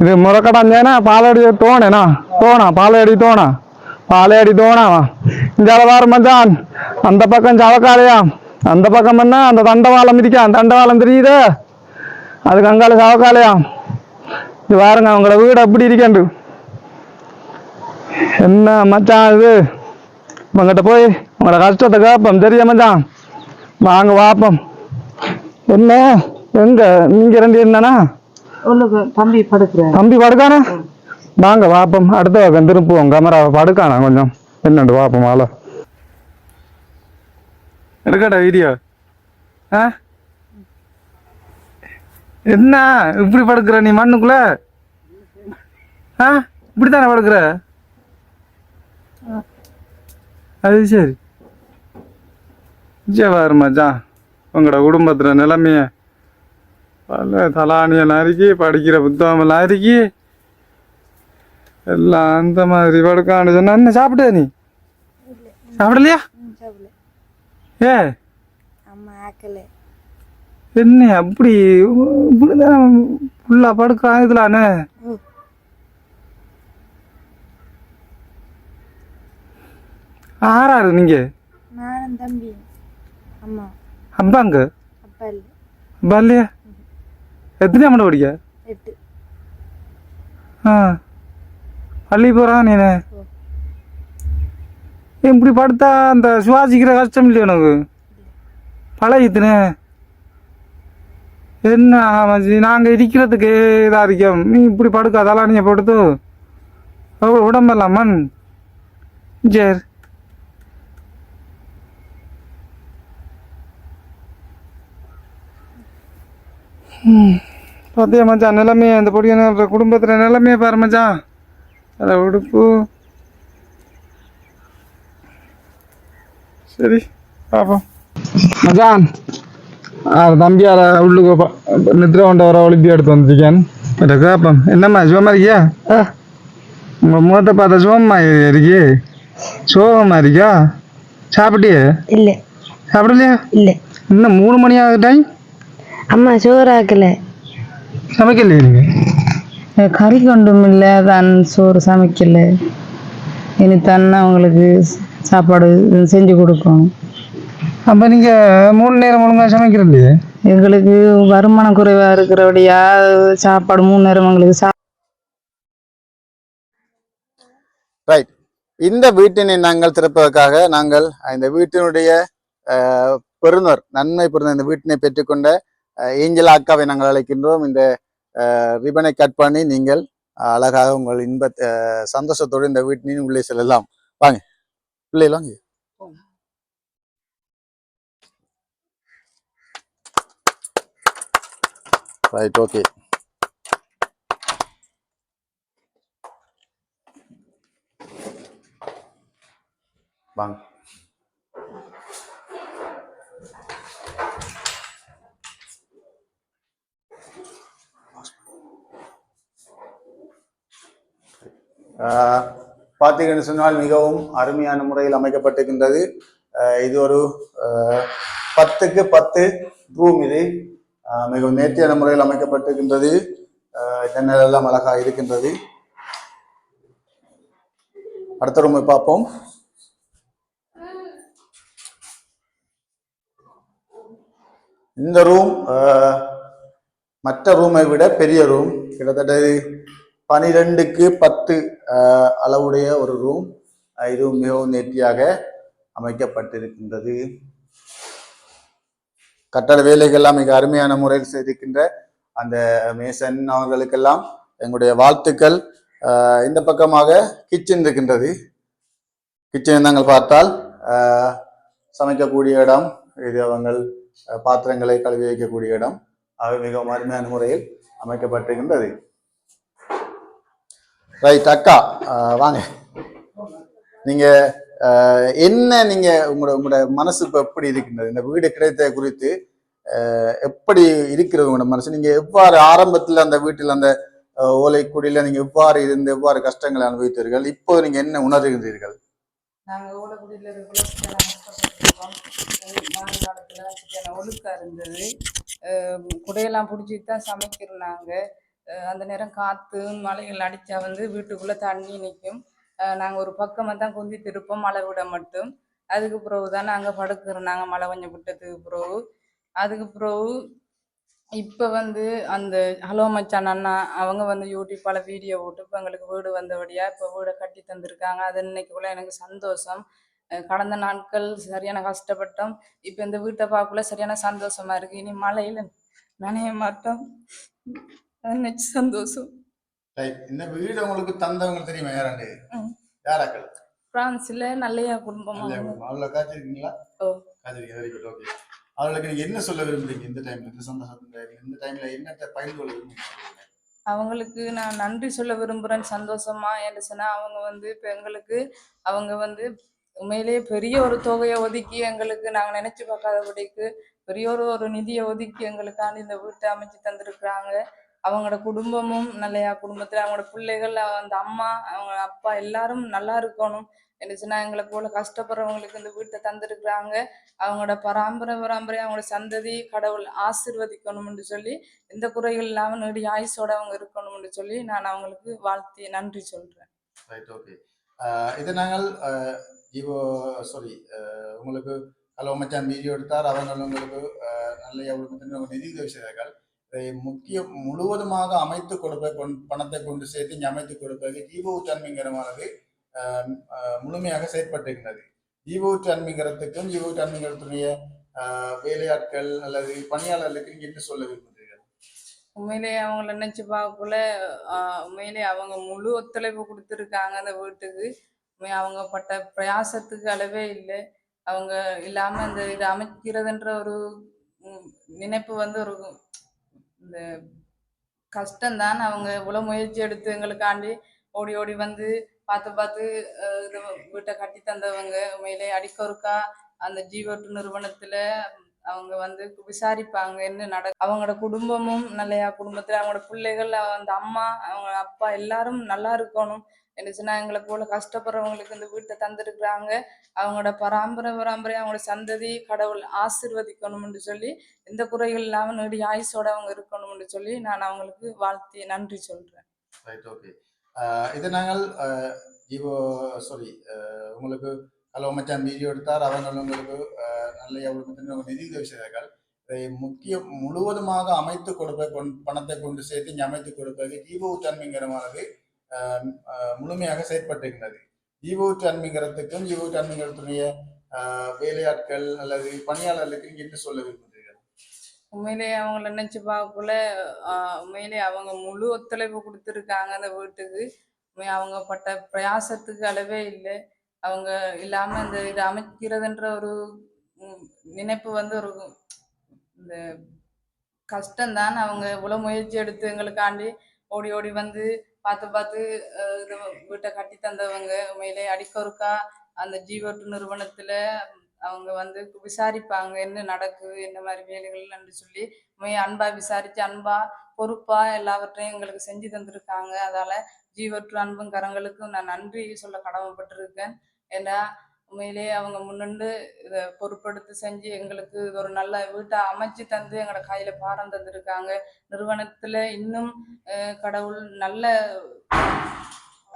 இது முறக்கடைஞ்சேனா பாலடி தோணேனா பாலையடி தோணாவா இந்த அளவாறு மச்சான் அந்த பக்கம் சவக்காலையா அந்த பக்கம் என்ன அந்த தண்டவாளம் இருக்கான் தண்டவாளம் தெரியுது அதுக்கு அங்கால சவக்காலையா இது பாருங்க உங்களோட வீடு எப்படி இருக்கேன் என்ன மச்சான் இது உங்ககிட்ட போய் உங்களோட கஷ்டத்தை கேட்போம் தெரியா மச்சான் வாங்க வாப்போம் என்ன எங்க நீங்க ரெண்டு என்னன்னா தம்பி படுக்கானே வாங்க வாப்போம் அடுத்த பக்கம் திருப்புவோம் கேமராவை படுக்கானா கொஞ்சம் என்னண்டு வாப்போம் ஆள எடுக்கடா வீடியோ ஆ என்ன இப்படி படுக்கிற நீ மண்ணுக்குள்ள ஆ இப்படித்தானே படுக்கிற அது சரி ஜவாரு மச்சான் உங்களோட குடும்பத்துல நிலைமைய பல தலானியெல்லாம் இருக்கி படிக்கிற புத்தகமெல்லாம் இருக்கி எல்லாம் அந்த மாதிரி படுக்கான்னு சொன்னா என்ன சாப்பிட்ட நீ சாப்பிடலையா ஏ என்ன அப்படி இப்படிதான் ஃபுல்லா படுக்க இதுலானே ஆறாரு நீங்க அப்பாங்க அப்பா இல்லையா எத்தனை அம்மன் படிக்க பள்ளி போறான் நீனு இப்படி படுத்தா அந்த சுவாசிக்கிற கஷ்டம் இல்லையா உனக்கு பழகித்துனே என்ன நாங்க இருக்கிறதுக்கு இதா இருக்கோம் நீ இப்படி படுக்காதாலாம் நீ படுத்து உடம்பெல்லாம் மண் சரி பார்த்தியா மச்சான் நிலைமைய அந்த பொடிய குடும்பத்துல நிலைமைய பாரு மச்சான் அதை உடுப்பு சரி பாப்போம் மச்சான் தம்பியார உள்ளுக்கு நித்திர கொண்ட வர ஒளிப்பி எடுத்து வந்துருக்கேன் கேப்பம் என்னம்மா சிவமா இருக்கியா உங்க முகத்தை பார்த்தா சிவமா இருக்கே சோகமா இருக்கியா சாப்பிட்டியே இல்ல சாப்பிடலையா இல்ல இன்னும் 3 மணி ஆகுது டைம் அம்மா சோறாக்கல சமைக்கலையே நீங்க கறி கொண்டும் இல்ல தான் சோறு சமைக்கல இனி தானே அவங்களுக்கு சாப்பாடு செஞ்சு கொடுக்கணும் அப்ப நீங்க 3 நேரம் ஒழுங்கா சமைக்கிறது எங்களுக்கு வருமானம் குறைவா இருக்கிறபடியா சாப்பாடு 3 நேரம் எங்களுக்கு ரைட். இந்த வீட்டினை நாங்கள் திறப்பதற்காக நாங்கள் இந்த வீட்டினுடைய பெறுநர் நன்மை பெறுநர் இந்த வீட்டினை பெற்றுக்கொண்ட ஏஞ்சல் அக்காவை நாங்கள் அழைக்கின்றோம். இந்த ரிபனை கட் பண்ணி நீங்கள் அழகாக உங்கள் சந்தோஷத்தோடு இந்த வீட்டினையும் உள்ளே செல்லலாம். வாங்க பிள்ளைகள் வாங்க. Right, okay. வாங்க. பார்த்தீங்கன்னு சொன்னால் மிகவும் அருமையான முறையில் அமைக்கப்பட்டிருக்கின்றது. இது ஒரு 10க்கு 10 ரூம். இது மிகவும் நேர்த்தியான முறையில் அமைக்கப்பட்டிருக்கின்றது. ஜன்னல் எல்லாம் அழகாக இருக்கின்றது. அடுத்த ரூமை பார்ப்போம். இந்த ரூம் மற்ற ரூமை விட பெரிய ரூம். கிட்டத்தட்ட 12க்கு 10 அளவுடைய ஒரு ரூம். இது மிகவும் நேர்த்தியாக அமைக்கப்பட்டிருக்கின்றது. கட்டட வேலைகள்லாம் மிக அருமையான முறையில் செய்திருக்கின்ற அந்த மேசன் அவர்களுக்கெல்லாம் எங்களுடைய வாழ்த்துக்கள். இந்த பக்கமாக கிச்சன் இருக்கின்றது. கிச்சன் நாங்கள் பார்த்தால் சமைக்கக்கூடிய இடம், இது அவங்க பாத்திரங்களை கழுவி வைக்கக்கூடிய இடம். அவை மிகவும் அருமையான முறையில் அமைக்கப்பட்டிருக்கின்றது. ரைட் அக்கா, வாங்க. நீங்க என்ன நீங்க உங்களோட மனசு இப்ப எப்படி இருக்கின்றது? இந்த வீடு கிடைத்த குறித்து எப்படி இருக்கிறது உங்களோட மனசு? நீங்க எவ்வாறு ஆரம்பத்துல அந்த வீட்டில் அந்த ஓலைக்குடியில நீங்க எவ்வாறு இருந்து எவ்வாறு கஷ்டங்களை அனுபவித்தீர்கள்? இப்போ நீங்க என்ன உணர்கின்றீர்கள்? நாங்கள் ஓலைக்குடியில ஒழுக்கா இருந்தது. குடையெல்லாம் பிடிச்சிட்டு தான் சமைக்கிறோம். நாங்கள் அந்த நேரம் காற்று மழைகள் அடித்தா வந்து வீட்டுக்குள்ளே தண்ணி நிற்கும். நாங்கள் ஒரு பக்கமாக தான் குந்திட்டு இருப்போம் மழை விட மட்டும். அதுக்கு பிறகு தான் நாங்கள் படுக்கிறோம், நாங்கள் மழை கொஞ்சம் விட்டதுக்கு பிறகு. அதுக்கு பிறகு இப்போ வந்து அந்த ஹலோ மச்சான் அண்ணா அவங்க வந்து யூடியூப்பால் வீடியோ போட்டு இப்போ எங்களுக்கு வீடு வந்தபடியாக இப்போ வீடை கட்டி தந்திருக்காங்க. அது இன்னைக்குள்ள எனக்கு சந்தோஷம். கடந்த நாட்கள் சரியான கஷ்டப்பட்டோம். இப்போ இந்த வீட்டை பார்க்கக்குள்ள சரியான சந்தோஷமா இருக்கு. இனி மழையில் நனைய மாட்டோம். அது நினைச்சு சந்தோஷம். ரைட். இந்த வீடு உங்களுக்கு தந்தவங்க தெரியுமா யாராண்டு? ம். யாராக்கள்? பிரான்ஸ்ல நல்லையா குடும்பமா நல்ல வந்து. குடும்பம். அவளை காத்திருக்கீங்களா? ஓ காத்திருக்கீங்க. Very good. ஓகே. அவளுக்கு நீங்க என்ன சொல்ல விரும்புறீங்க இந்த டைம்ல, இந்த சந்தோஷத்துல, இந்த டைம்ல என்னத்தை பகிர்ந்து கொள்ள விரும்புறீங்க? அவங்களுக்கு நான் நன்றி சொல்ல விரும்புகிறேன். சந்தோஷமா என்று சொன்னால் அவங்க வந்து இப்போ எங்களுக்கு அவங்க வந்து உண்மையிலேயே பெரிய ஒரு தொகையை ஒதுக்கி எங்களுக்கு நாங்கள் நினச்சி பார்க்காதபடிக்கு பெரிய ஒரு நிதியை ஒதுக்கி எங்களுக்காண்டி இந்த வீட்டை அமைச்சு தந்திருக்கிறாங்க. அவங்களோட குடும்பமும் நல்லையா குடும்பத்தில் அவங்களோட பிள்ளைகள் அந்த அம்மா அவங்க அப்பா எல்லாரும் நல்லா இருக்கணும் என்று சொன்னால் எங்களை போல கஷ்டப்படுறவங்களுக்கு இந்த வீட்டை தந்திருக்கிறாங்க. அவங்களோட பராம்பரை அவங்களோட சந்ததி கடவுள் ஆசீர்வதிக்கணும்னு சொல்லி எந்த குறைகள் இல்லாமல் நீடி ஆயுசோட அவங்க இருக்கணும்னு சொல்லி நான் அவங்களுக்கு வாழ்த்தி நன்றி சொல்றேன். ரைட். ஓகே. இது நாங்கள் ஜீவோ சாரி உங்களுக்கு ஹலோ மச்சான் வீடியோ எடுத்தார். அவங்க உங்களுக்கு நல்ல எவ்வளவு நிதி உதவி செய்தார்கள். இதை முழுவதுமாக அமைத்து கொடுப்ப பணத்தை கொண்டு சேர்த்து இங்கே அமைத்து கொடுப்பது ஜீவோ தன்மைங்கிறமானது முழுமையாக செயற்பட்டிருக்கிறது. ஜீவோ தன்மைங்கிறதுக்கும் ஜீவோ தன்மைங்கிறதுடைய வேலையாட்கள் அல்லது பணியாளர்களுக்கு நீங்க என்ன சொல்ல விரும்புகிறீர்கள்? உண்மையிலே அவங்கள நினைச்சு பார்க்கக்குள்ள உண்மையிலே அவங்க முழு ஒத்துழைப்பு கொடுத்துருக்காங்க அந்த வீட்டுக்கு. அவங்க பட்ட பிரயாசத்துக்கு அளவே இல்லை. அவங்க இல்லாம இந்த இதை அமைக்கிறதுன்ற ஒரு நினைப்பு வந்து ஒரு இந்த கஷ்டம்தான். அவங்க இவ்வளோ முயற்சி எடுத்து எங்களுக்காண்டி ஓடி ஓடி வந்து பார்த்து பார்த்து இது வீட்டை கட்டி தந்தவங்க. உண்மையிலே அடிக்கொருக்கா அந்த ஜீவட்டு நிறுவனத்துல அவங்க வந்து விசாரிப்பாங்க என்ன அவங்களோட குடும்பமும் நல்லையா குடும்பத்துல அவங்களோட பிள்ளைகள் அந்த அம்மா அவங்க அப்பா எல்லாரும் நல்லா இருக்கணும் என்று சொன்னா எங்களை போல கஷ்டப்படுறவங்களுக்கு இந்த வீட்டை தந்திருக்கிறாங்க. அவங்களோட பராம்பரை அவங்களோட சந்ததி கடவுள் ஆசீர்வதிக்கணும்னு சொல்லி எந்த குறைகள் இல்லாமல் நீடி ஆயுசோட அவங்க இருக்கணும்னு சொல்லி நான் அவங்களுக்கு வாழ்த்தி நன்றி சொல்றேன். ரைட். ஓகே. இதை நாங்கள் ஜீவோ சாரி உங்களுக்கு ஹலோ மச்சான் வீடியோ எடுத்தார். அவங்க உங்களுக்கு நல்ல எவ்வளவு நிதி உதவி செய்தார்கள். இதை முழுவதுமாக அமைத்து கொடுப்ப பணத்தை கொண்டு சேர்த்து இங்கே அமைத்து கொடுப்பது ஜீவோ தன்மைங்கிறமானது முழுமையாக செயற்பட்டிருக்கிறது. ஜீவோ தன்மைங்கிறதுக்கும் ஜீவோ தன்மைங்கிறதுடைய வேலையாட்கள் அல்லது பணியாளர்களுக்கு நீங்க என்ன சொல்ல விரும்புகிறீர்கள்? உண்மையிலே அவங்கள நினைச்சு பார்க்கக்குள்ள உண்மையிலே அவங்க முழு ஒத்துழைப்பு கொடுத்துருக்காங்க அந்த வீட்டுக்கு. அவங்க பட்ட பிரயாசத்துக்கு அளவே இல்லை. அவங்க இல்லாம இந்த இதை அமைக்கிறதுன்ற ஒரு நினைப்பு வந்து ஒரு இந்த கஷ்டம்தான். அவங்க இவ்வளோ முயற்சி எடுத்து எங்களுக்காண்டி ஓடி ஓடி வந்து பார்த்து பார்த்து இது வீட்டை கட்டி தந்தவங்க. உண்மையிலே அடிக்கொருக்கா அந்த ஜீவட்டு நிறுவனத்துல அவங்க வந்து விசாரிப்பாங்க என்ன நடக்குது என்ன மாதிரி வேலைகள்னு சொல்லி அன்பா விசாரிச்சு அன்பா பொறுப்பா எல்லாவற்றையும் எங்களுக்கு செஞ்சு தந்திருக்காங்க. அதால ஜீவற்று அன்பும் கரங்களுக்கும் நான் நன்றி சொல்ல கடமைப்பட்டிருக்கேன். ஏன்னா உண்மையிலேயே அவங்க முன்னின்று இதை பொறுப்பெடுத்து செஞ்சு எங்களுக்கு ஒரு நல்ல வீட்டை அமைச்சு தந்து எங்களோட கையில பாரம் தந்திருக்காங்க. நிறுவனத்துல இன்னும் கடவுள் நல்ல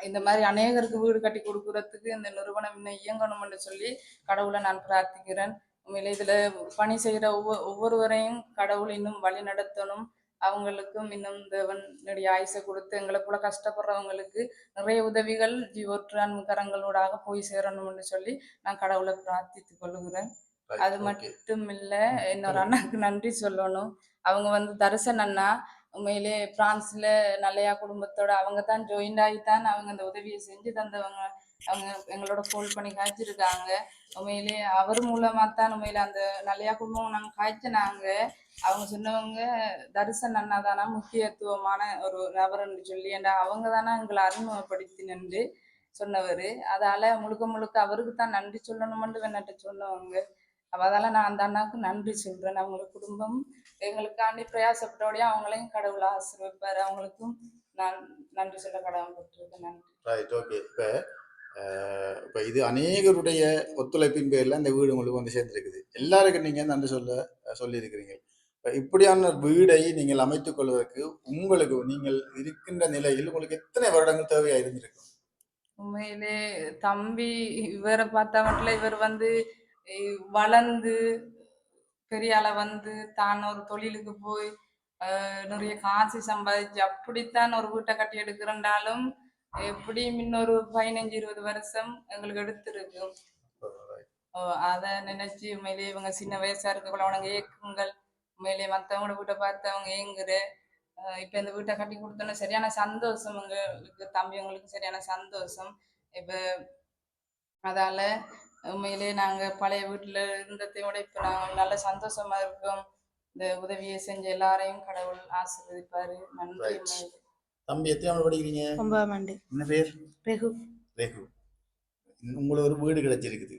இந்த மாதிரி அநேகருக்கு வீடு கட்டி கொடுக்கறதுக்கு இந்த நிறுவனம் இன்னும் இயங்கணும்னு சொல்லி கடவுளை நான் பிரார்த்திக்கிறேன். உண்மையிலே இதுல பணி செய்கிற ஒவ்வொருவரையும் கடவுள் இன்னும் வழி நடத்தணும். அவங்களுக்கும் இன்னும் தேவனுடைய ஆயுசை கொடுத்து எங்களை போல கஷ்டப்படுறவங்களுக்கு நிறைய உதவிகள் ஜீவொற்று அன்புக்கரங்களூடாக போய் சேரணும்னு சொல்லி நான் கடவுளை பிரார்த்தித்து கொள்ளுகிறேன். அது மட்டும் இல்லை, இன்னொரு அண்ணாக்கு நன்றி சொல்லணும். அவங்க வந்து தரிசன் அண்ணா உண்மையிலே பிரான்ஸ்ல நல்லையா குடும்பத்தோட அவங்க தான் ஜாயின் ஆகித்தான் அவங்க அந்த உதவியை செஞ்சு தந்தவங்க. அவங்க எங்களோட ஃபோன் பண்ணி காய்ச்சிருக்காங்க. உண்மையிலே அவர் மூலமா தான் உண்மையில அந்த நல்லையா குடும்பம் நாங்கள் காய்ச்சினாங்க. அவங்க சொன்னவங்க தரிசன் அண்ணா தானா முக்கியத்துவமான ஒரு நபர்ன்னு சொல்லி, ஏன்னா அவங்க தானே எங்களை அறிமுகப்படுத்தினு சொன்னவர். அதால முழுக்க முழுக்க அவருக்கு தான் நன்றி சொல்லணும்னு என்னட்ட சொன்னவங்க. அதால நான் அந்த அண்ணாவுக்கு நன்றி சொல்றேன். அவங்க குடும்பம் எங்களுக்காண்டி பிரயாசப்பட்டோடையும் அவங்களையும் கடவுள் ஆசீர்வதிப்பாரு. அவங்களுக்கும் நான் நன்றி சொல்ல கடமைப்பட்டிருக்கேன். நன்றி. ரைட். ஓகே. இப்போ இது அநேகருடைய ஒத்துழைப்பின் பேரில் இந்த வீடு உங்களுக்கு வந்து சேர்ந்துருக்குது. எல்லாருக்கும் நீங்கள் நன்றி சொல்லியிருக்கிறீங்க. இப்படியான வீடை நீங்கள் அமைத்துக் கொள்வதற்கு உங்களுக்கு நீங்கள் இருக்கின்ற நிலையில் உங்களுக்கு எத்தனை வருடங்கள் தேவையா இருந்திருக்கும்? உண்மையிலே தம்பி இவரை பார்த்தா மட்டும் இவர் வந்து வளர்ந்து பெரிய ஆளா வந்து தான் ஒரு தொழிலுக்கு போய் நிறைய காசு சம்பாதிச்சு அப்படித்தான் ஒரு வீட்டை கட்டி எடுக்கிறனாலும் எப்படியும் இன்னொரு 15-20 வருஷம் எங்களுக்கு எடுத்திருக்கு. அதை நினைச்சு உண்மையிலேயே இவங்க சின்ன வயசா இருக்கக்குள்ள அவனுங்க ஏக்குங்கள் உண்மையிலேயே மற்றவங்களோட வீட்டை பார்த்து அவங்க ஏங்குற இப்ப இந்த வீட்டை கட்டி கொடுத்தோன்னா சரியான சந்தோஷம் எங்களுக்கு தம்பிங்களுக்கு சரியான சந்தோஷம். இப்ப அதால உண்மையிலேயே நாங்க பழைய வீட்டுல இருந்ததை விட இப்ப நாங்க நல்ல சந்தோஷமா இருக்கோம். இந்த உதவியை செஞ்ச எல்லாரையும் கடவுள் ஆசீர்வதிப்பாரு. நன்றி. Right. உண்மையிலே தம்பி எத்தனை படிக்கிறீங்க? 9ஆம் ஆண்டு. என்ன பேர்? ரெகு. ரெகு. உங்களுக்கு ஒரு வீடு கிடைச்சிருக்குது.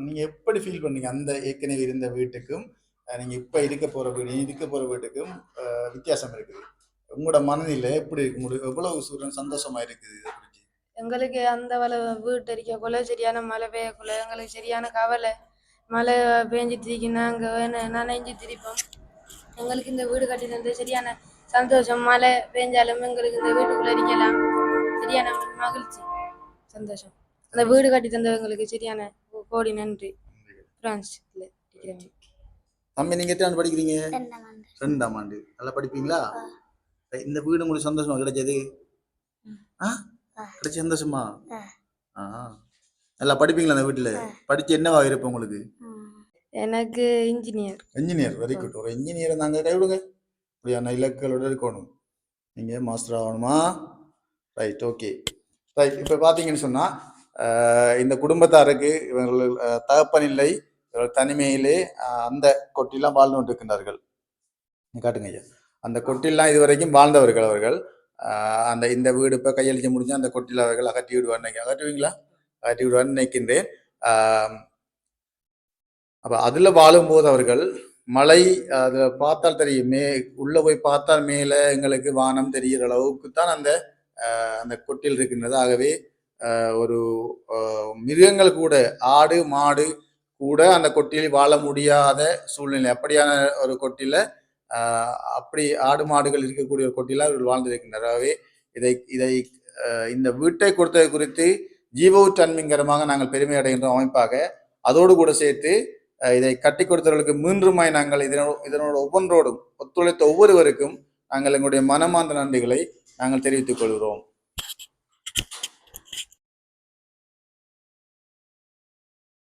நீங்க எப்படி ஃபீல் பண்ணீங்க அந்த ஏற்கனவே இருந்த வீட்டுக்கும் நீங்க இப்ப இருக்க போற வீட்டுக்கும் வித்தியாசம் இருக்குது? உங்களோட மனநிலை எப்படி இருக்கு? உங்களுக்கு எவ்வளவு சந்தோஷமா இருக்குது இதை குறிச்சு? எங்களுக்கு அந்த வீட்டு அடிக்கக்குள்ள சரியான மழை பெய்யக்குள்ள எங்களுக்கு சரியான கவலை. மழை பெஞ்சிட்டு இருக்குன்னா அங்கே நனைஞ்சு திரிப்போம். எங்களுக்கு இந்த வீடு கட்டி தந்து சரியான சந்தோஷம். மழை பெஞ்சாலும் எங்களுக்கு இந்த வீட்டுக்குள்ள இருக்கலாம். சரியான மகிழ்ச்சி, சந்தோஷம். அந்த வீடு கட்டி தந்தவங்களுக்கு சரியான கோடி நன்றி. பிரான்ஸ்ல இருக்கிறவங்க. தம்பி நீங்க எத்தனை படிக்கிறீங்க? 2ஆம் ஆண்டு. நல்லா படிப்பீங்களா? இந்த வீடு உங்களுக்கு சந்தோஷமா கிடைச்சது? கிடைச்ச சந்தோஷமா? நல்லா படிப்பீங்களா அந்த வீட்டுல? படிச்சு என்னவா இருப்ப உங்களுக்கு? எனக்கு இன்ஜினியர். இன்ஜினியர். Very good. ஒரு இன்ஜினியரை நாங்க கைவிடுங்க. இப்படியான இலக்குகளோட இருக்கணும். நீங்க மாஸ்டர் ஆகணுமா? Right, okay. ரைட். இப்ப பாத்தீங்கன்னு சொன்னா இந்த குடும்பத்தாருக்கு இவர்கள் தகப்பன் இல்லை, இவர்கள் தனிமையிலே அந்த கொட்டிலாம் வாழ்ந்து கொண்டிருக்கின்றார்கள். காட்டுங்க ஐயா. அந்த கொட்டிலாம் இதுவரைக்கும் வாழ்ந்தவர்கள் அவர்கள். அந்த இந்த வீடு இப்போ கையளிக்க முடிஞ்சா அந்த கொட்டில் அவர்கள் அகற்றி விடுவார். அகற்றுவீங்களா? அகற்றி விடுவார்னு நினைக்கின்றேன். அப்போ அதில் வாழும்போது அவர்கள் மழை அதில் பார்த்தால் தெரியும், உள்ளே போய் பார்த்தால் மேலே எங்களுக்கு வானம் தெரிகிற அளவுக்கு தான் அந்த அந்த கொட்டில் இருக்கின்றது. ஆகவே ஒரு மிருகங்கள் கூட, ஆடு மாடு கூட அந்த கொட்டில் வாழ முடியாத சூழ்நிலை. அப்படியான ஒரு கொட்டில அப்படி ஆடு மாடுகள் இருக்கக்கூடிய ஒரு கொட்டில அவர்கள் வாழ்ந்திருக்கின்றனர். ஆகவே இதை இந்த வீட்டை கொடுத்தது குறித்து ஜீவவுற்றன்மைங்கரமாக நாங்கள் பெருமை அடைகின்ற அமைப்பாக அதோடு கூட சேர்த்து இதை கட்டி கொடுத்தவர்களுக்கு மீண்டுமாய் நாங்கள் இதனோட ஒவ்வொன்றோடும் ஒத்துழைத்த ஒவ்வொருவருக்கும் நாங்கள் எங்களுடைய மனமார்ந்த நன்றிகளை நாங்கள் தெரிவித்துக் கொள்கிறோம்.